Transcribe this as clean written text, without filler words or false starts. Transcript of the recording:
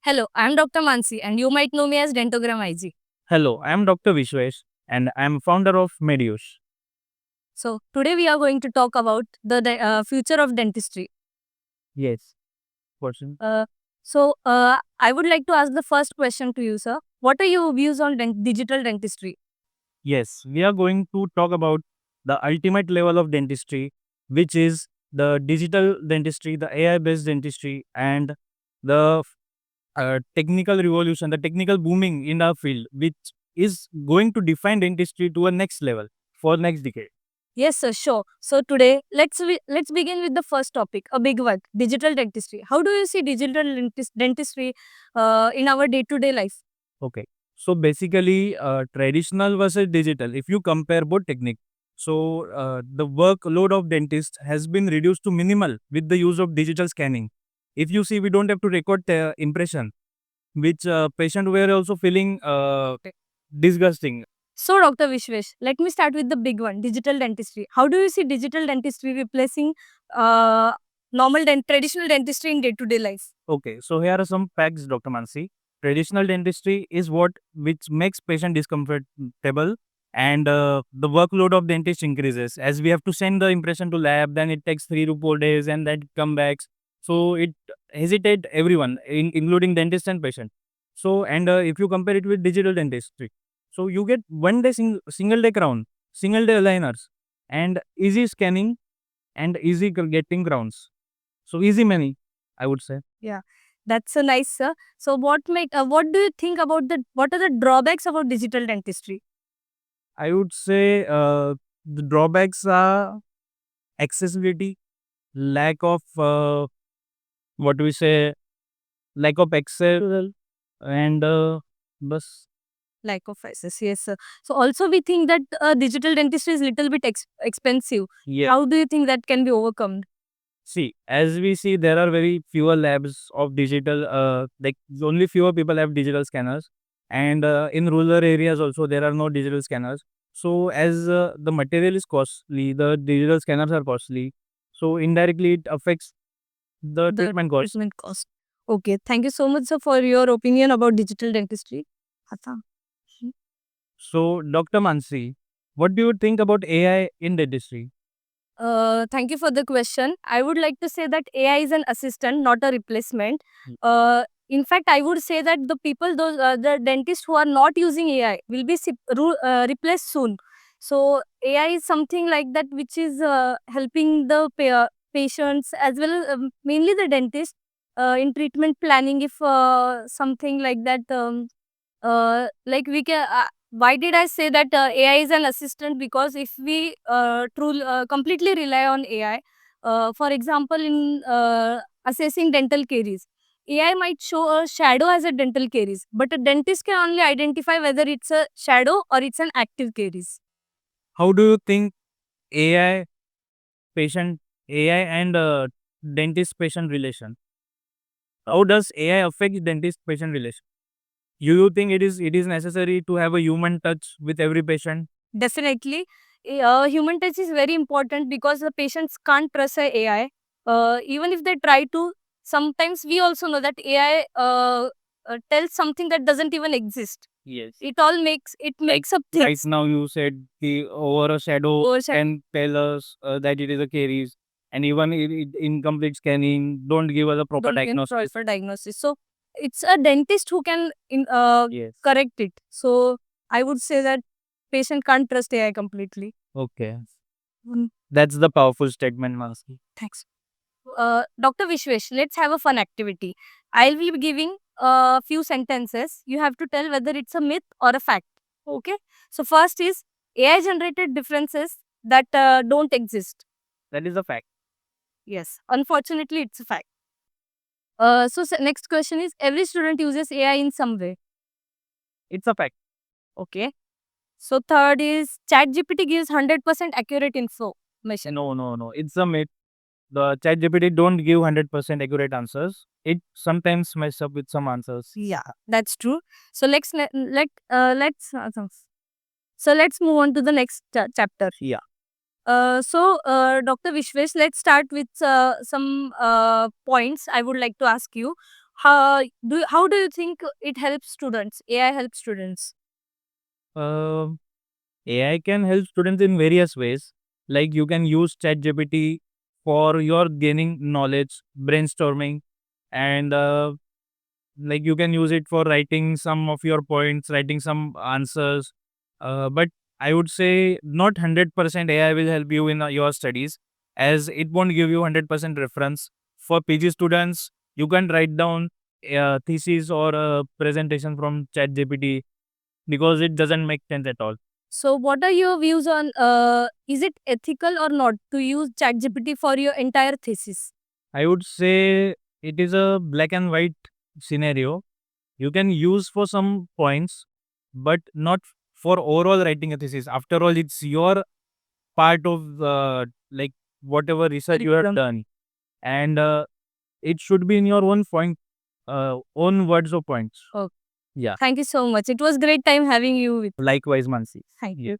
Hello, I'm Dr. Mansi, and you might know me as Dentogram IG. Hello, I am Dr. Vishwesh and I am founder of Mediush. So, today we are going to talk about the future of dentistry. Yes. Person. I would like to ask the first question to you, sir. What are your views on digital dentistry? Yes, we are going to talk about the ultimate level of dentistry, which is the digital dentistry, the AI based dentistry, and the technical revolution, the technical booming in our field, which is going to define dentistry to a next level for next decade. Yes, sir, sure. So, today let's begin with the first topic, a big one, digital dentistry. How do you see digital dentistry in our day-to-day life? Okay. So basically, traditional versus digital, if you compare both technique, the workload of dentist has been reduced to minimal with the use of digital scanning. If you see, we don't have to record the impression, which patient were also feeling disgusting. So, Dr. Vishwesh, let me start with the big one, digital dentistry. How do you see digital dentistry replacing uh, traditional dentistry in day-to-day life? Okay, so here are some facts, Dr. Mansi. Traditional dentistry is what which makes patient discomfortable and the workload of dentist increases as we have to send the impression to lab, then it takes 3 to 4 days and then come back. So it hesitate everyone, including dentist and patient. So and if you compare it with digital dentistry, so you get one day single day crown, single day aligners, and easy scanning and easy getting crowns. So easy money, I would say. Yeah, that's a nice, sir. So, what do you think about what are the drawbacks about digital dentistry? I would say the drawbacks are accessibility, lack of what do we say, lack of access, and bus. Lack of access, yes, sir. So, also we think that digital dentistry is little bit expensive. Yeah. How do you think that can be overcome? See, as we see, there are very fewer labs of digital. Like only fewer people have digital scanners, and in rural areas also there are no digital scanners. So as the material is costly, the digital scanners are costly. So indirectly, it affects the The treatment cost. treatment cost. Okay, thank you so much, sir, for your opinion about digital dentistry. Ata. So, Dr. Mansi, what do you think about AI in dentistry? Thank you for the question. I would like to say that AI is an assistant, not a replacement. Mm. In fact, I would say that the dentists who are not using AI will be replaced soon. So AI is something like that which is helping the patients as well as mainly the dentist in treatment planning. If something like that, like we can. Why did I say that AI is an assistant? Because if we completely rely on AI, for example, in assessing dental caries, AI might show a shadow as a dental caries, but a dentist can only identify whether it's a shadow or it's an active caries. How do you think AI patient, AI and dentist patient relation? How does AI affect dentist patient relation? You think it is necessary to have a human touch with every patient? Definitely, human touch is very important because the patients can't trust a AI. Even if they try to, sometimes we also know that AI tells something that doesn't even exist. Yes. It makes up Right things. now, you said the over a shadow can tell us that it is a caries, and even incomplete scanning don't give us a proper Don't get diagnosis. proper diagnosis. So it's a dentist who can Yes. correct it. So I would say that patient can't trust AI completely. Okay. Mm, That's the powerful statement, Mansi. Thanks. Dr. Vishwesh, let's have a fun activity. I'll be giving a few sentences. You have to tell whether it's a myth or a fact. Okay. So first is AI generated differences that don't exist. That is a fact. Yes. Unfortunately, it's a fact. Next question is every student uses AI in some way. It's a fact. Okay. So third is ChatGPT gives 100% accurate information. No, no, no. It's a myth. The ChatGPT don't give 100% accurate answers. It sometimes mess up with some answers. Yeah, that's true. So let's move on to the next chapter. Yeah. Dr. Vishwesh, let's start with some points I would like to ask you. how do you think it helps students? AI helps students. Um AI can help students in various ways. Like you can use ChatGPT for your gaining knowledge, brainstorming, and like you can use it for writing some of your points, writing some answers. But I would say not 100% AI will help you in your studies, as it won't give you 100% reference. For PG students, you can write down thesis or a presentation from ChatGPT because it doesn't make sense at all. So, what are your views on is it ethical or not to use ChatGPT for your entire thesis? I would say it is a black and white scenario. You can use for some points, but not for overall writing a thesis. After all, it's your part of like whatever research you have done, and it should be in your own point, own words or points. Okay. Yeah. Thank you so much. It was great time having you with. Likewise, Mansi. Thank you.